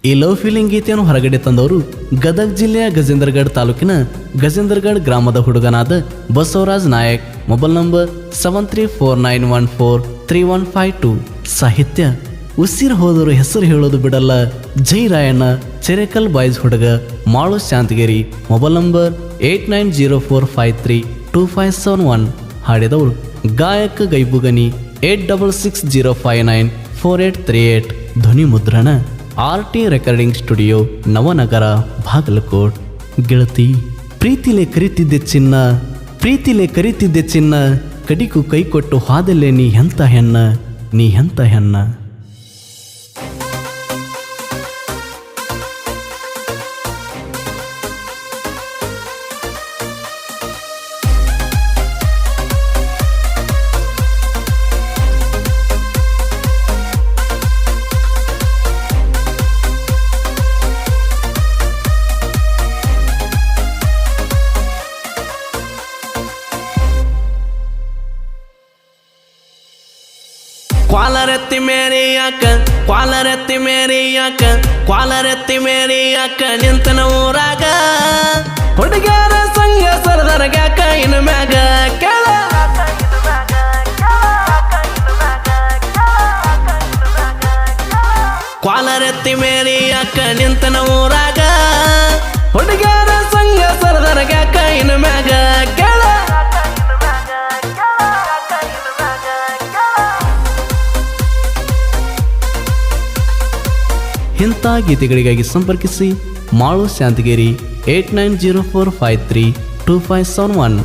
ಈ love feeling ಗೀತೆಯನ್ನು ಹೊರಗಡೆ ತಂದವರು ಗದಗ ಜಿಲ್ಲೆಯ ಗಜೇಂದ್ರಗಢ ತಾಲೂಕಿನ ಗಜೇಂದ್ರಗಢ ಗ್ರಾಮದ ಹುಡುಗನಾದ ಬಸವರಾಜ್ ನಾಯಕ್. Mobile number 7349143152. ಸಾಹಿತ್ಯ ಉಸಿರು ಹೋದವರು ಹೆಸರು ಹೇಳೋದು ಬಿಡಲ್ಲ ಜೈ ರಾಯಣ್ಣ, ಚೆರೆಕಲ್ ಬಾಯ್ಸ್ ಹುಡುಗ, ಮಾಳು ಶಾಂತಗಿರಿ. Mobile number 8904532571. ಹಾಡಿದವರು ಗಾಯಕ ಗೈಬುಗನಿ 8660594838. ಧ್ವನಿ ಮುದ್ರಣ RT recording studio, Navanagar, Bagalkot. ಗೆಳತಿ ಪ್ರೀತಿಲೆ ಕರಿತಿದ್ದೆ ಚಿನ್ನ, ಪ್ರೀತಿಲೆ ಕರಿತಿದ್ದೆ ಚಿನ್ನ, ಕಡಿಕು ಕೈ ಕೊಟ್ಟು ಹಾದಲ್ಲೇ ನೀ ಎಂತ ಹೆಣ್ಣ, ನೀ ಎಂತ ಹೆಣ್ಣ. ಕ್ವಾಲರೆತ್ತಿ ಮೇರಿ ಯಾಕ, ಕ್ವಾಲರೆತ್ತಿ ಮೇರಿ ಯಾಕ, ಕ್ವಾಲರೆತ್ತಿ ಮೇರಿ ಯಾಕ ನಿಂತನ ಊರಾಗ, ಹುಡುಗ್ಯಾರ ಸಂಘ ಸರದರಗ್ಯಾಕ ಇನ್ನು ಮ್ಯಾಗ ಕೇಳ. ಕ್ವಾಲರೆತ್ತಿ ಮೇರಿ ಯಾಕ ನಿಂತನ ಊರಾಗ, ಹುಡುಗ್ಯಾರ ಸಂಘ ಸರದರಗ್ಯಾಕ ಇನ್ನು ಮ್ಯಾಗ ಕೇಳ. ಇಂಥ ಗೀತೆಗಳಿಗಾಗಿ ಸಂಪರ್ಕಿಸಿ ಮಾಳು ಶಾಂತಗಿರಿ 8904532571.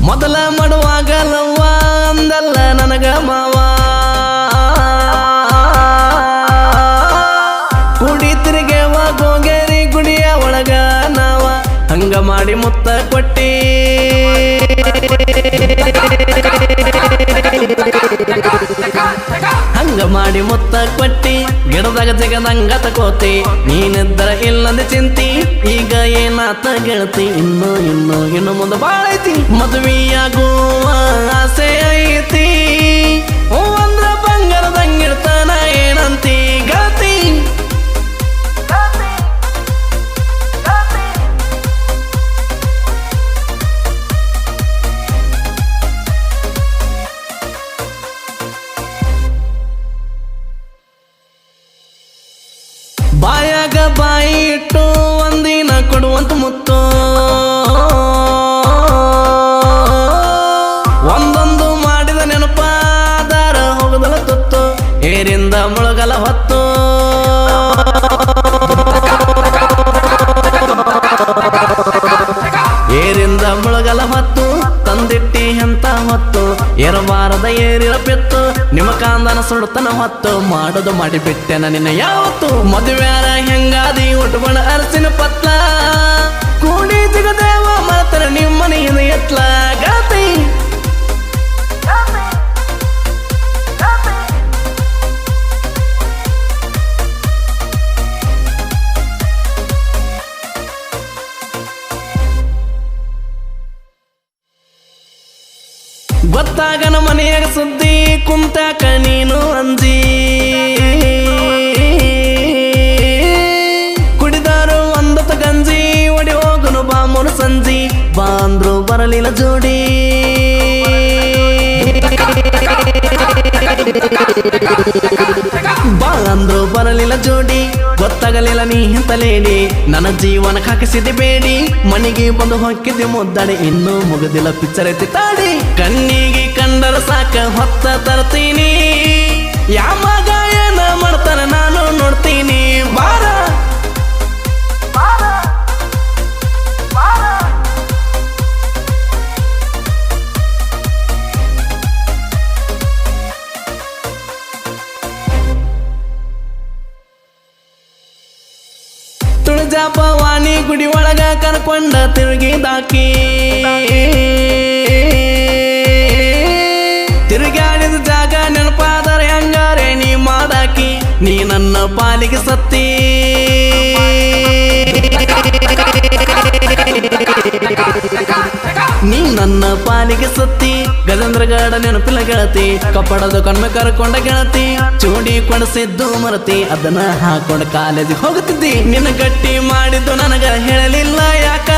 ಮೊದಲ ಮಾಡುವಾಗಲವ್ವ ಅಂದಲ್ಲ ನನಗ ಮಾವ, ಕುಡಿ ತಿರುಗೇವ ಗೋಗೇರಿ ಗುಡಿಯ ಒಳಗ ನಾವ, ಹಂಗ ಮಾಡಿ ಮುತ್ತ ಕೊಟ್ಟಿ ಹಂಗ ಮಾಡಿ ಮುತ್ತ ಕೊಟ್ಟಿ, ಗಿಡದಾಗ ಜಗದಂಗ ತಕೋತಿ, ನೀನಿದ್ದರ ಇಲ್ಲದ ಚಿಂತಿ, ಈಗ ಏನಾತ ಗೆಳತಿ, ಇನ್ನು ಮುಂದೆ ಬಾಳೈತಿ, ಮದುವೆಯಾಗುವ ಆಸೆ ಐತಿ, ಹೂ ಅಂದ್ರ ಬಂಗಾರದಂಗಿರ್ತಾನ ಏನಂತಿ ಗೆಳತಿ. ಬಾಯಾಗ ಬಾಯಿ ಇಟ್ಟು ಒಂದಿನ ಕೊಡುವಂತ ಮುತ್ತು, ಒಂದೊಂದು ಮಾಡಿದ ನೆನಪಾದಾರ ಹೋಗದಲ ತುತ್ತು, ಏರಿಂದ ಮುಳುಗಲ ಹೊತ್ತು, ಏರಿಂದ ಮುಳುಗಲ ಹೊತ್ತು, ತಂದಿಟ್ಟಿ ಎಂತ ಹೊತ್ತು, ಎರಬಾರದ ಏರಿರ ಪೆತ್ತು, ನಿಮ್ಮ ಕಾಂದನ ಸುಡುತ್ತನ ಹೊತ್ತು, ಮಾಡೋದು ಮಾಡಿಬಿಟ್ಟೆನ ನಿನ್ನ ಯಾವತ್ತು, ಮದುವ್ಯಾರ ಹೆಂಗಾದಿ ಉಟ್ಬಣ ಅರಸಿನ ಪತ್ಲ, ಕೂಡಿ ಜಗದೇವ ಮಾತರ ನಿಮ್ಮನೆಯಿಂದ ಎತ್ಲ ಗಾತಿ. ಗೊತ್ತಾಗನ ಮನೆಯಾಗ ಸುದ್ದಿ ಕುಂತಾಕ ನೀನು ಅಂಜಿ, ಕುಡಿದಾರು ಒಂದೊತ್ತ ಗಂಜಿ, ಒಡಿ ಹೋಗುನು ಬಾಮೂರು ಸಂಜಿ, ಬಾಂದ್ರು ಬರಲಿಲ್ಲ ಜೋಡಿ, ಬಾಂದ್ರು ಬರಲಿಲ್ಲ ಜೋಡಿ, ಗೊತ್ತಾಗಲಿಲ್ಲ ನೀ ಇಂತ ಲೇಡಿ, ನನ್ನ ಜೀವನ ಹಾಕಿಸಿದೆ ಬೇಡಿ, ಮನೆಗೆ ಬಂದು ಹೊಕ್ಕಿದ್ದೆ ಮುದ್ದಾಡಿ, ಇನ್ನೂ ಮುಗದಿಲ್ಲ ಪಿಚ್ಚರ್ ಐತಿ ತಾಡಿ, ಕಣ್ಣಿಗೆ ಕಂಡರ ಸಾಕ ಹೊತ್ತ ತರ್ತೀನಿ, ಯಾವ ಗಾಯನ ಮಾಡ್ತಾನ ನಾನು ನೋಡ್ತೀನಿ ಬಾರ. ತುಳಜಾಪವಾಣಿ ಗುಡಿ ಒಳಗ ಕರ್ಕೊಂಡ ತಿರುಗಿದಾಕಿ, ತಿರುಗಾಡಿದ ಜಾಗ ನೆನಪಾದರೆ ಹಂಗಾರೆ ನೀ ಮಾಡಾಕಿ, ನೀ ನನ್ನ ನನ್ನ ಪಾಲಿಗೆ ಸತ್ತಿ ನೀ ನನ್ನ ಪಾಲಿಗೆ ಸತ್ತಿ ಗಜೇಂದ್ರಗಡ ನೆನಪಿಲ್ಲ ಗೆಳತಿ ಕಪ್ಪಡದ ಕಣ್ಮೆ ಕರ್ಕೊಂಡ ಗೆಳತಿ ಚೂಡಿ ಕೊಣಸಿದ್ದು ಮರತಿ ಅದನ್ನ ಹಾಕೊಂಡ ಕಾಲೇಜಿಗೆ ಹೋಗುತ್ತಿದ್ದಿ ನಿನ್ನ ಗಟ್ಟಿ ಮಾಡಿದ್ದು ನನಗ ಹೇಳಲಿಲ್ಲ ಯಾಕ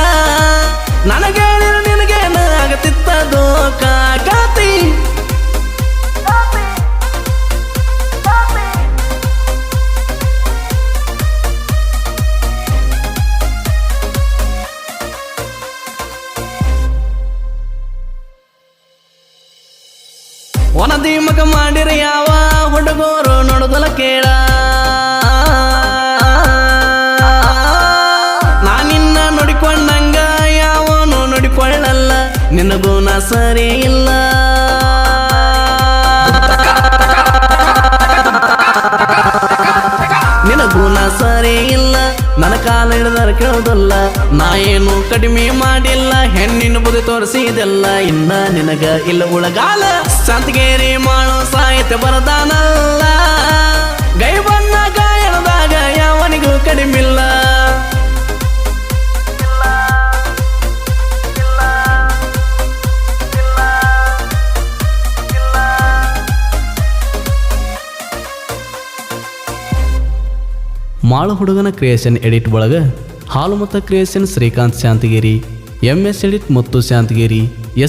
ನನಗೆ ನಿನಗೇನ ಆಗತ್ತಿತ್ತದು ಗೆಳತಿ ಒನದಿ ಮಗ ಮಾಡಿರ ಯಾವ ಹುಡುಗರು ನೋಡುದಲ ಕೇಳ ನಾನಿನ್ನ ನೋಡಿಕೊಂಡಂಗ ಯಾವನು ನೋಡಿಕೊಳ್ಳಲ್ಲ ನಿನಗೂ ನಾ ಸರಿ ಇಲ್ಲ ನಿನಗೂ ನಾ ಸರಿ ಇಲ್ಲ ನನ್ನ ಕಾಲ ಹಿಡಿದಾರ ಕೇಳೋದಲ್ಲ ನಾ ಏನು ಕಡಿಮೆ ಮಾಡಿಲ್ಲ ಹೆಣ್ಣಿನ ಬುದ್ಧಿ ತೋರಿಸಿದೆಲ್ಲ ಇನ್ನ ನಿನಗ ಇಲ್ಲ ಉಳಗಾಲ ಶಾಂತಗೇರಿ ಮಾಡೋ ಸಾಹಿತ್ಯ ಬರದಾನಲ್ಲ ಗೈ ಬಣ್ಣ ಗಾಯನದಾಗ ಯಾವನಿಗೂ ಕಡಿಮಿಲ್ಲ ಮಾಳು ಹುಡುಗನ ಕ್ರಿಯೇಷನ್ ಎಡಿಟ್ ಒಳಗ ಹಾಲು ಮತ್ತು creation Srikanth Shantagiri, MS edit ಮತ್ತು ಶಾಂತಗಿರಿ,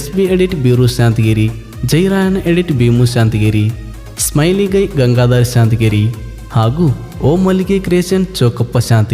SB ಎಡಿಟ್ ಬೀರು ಶಾಂತಗಿರಿ, ಜೈರಾಯನ್ edit Bhimu Shantagiri, smiley guy Gangadhar Shantagiri ಹಾಗೂ ಓಂ ಮಲ್ಲಿಗೆ ಕ್ರಿಯೇಷನ್ ಚೌಕಪ್ಪ ಶಾಂತಗಿರಿ.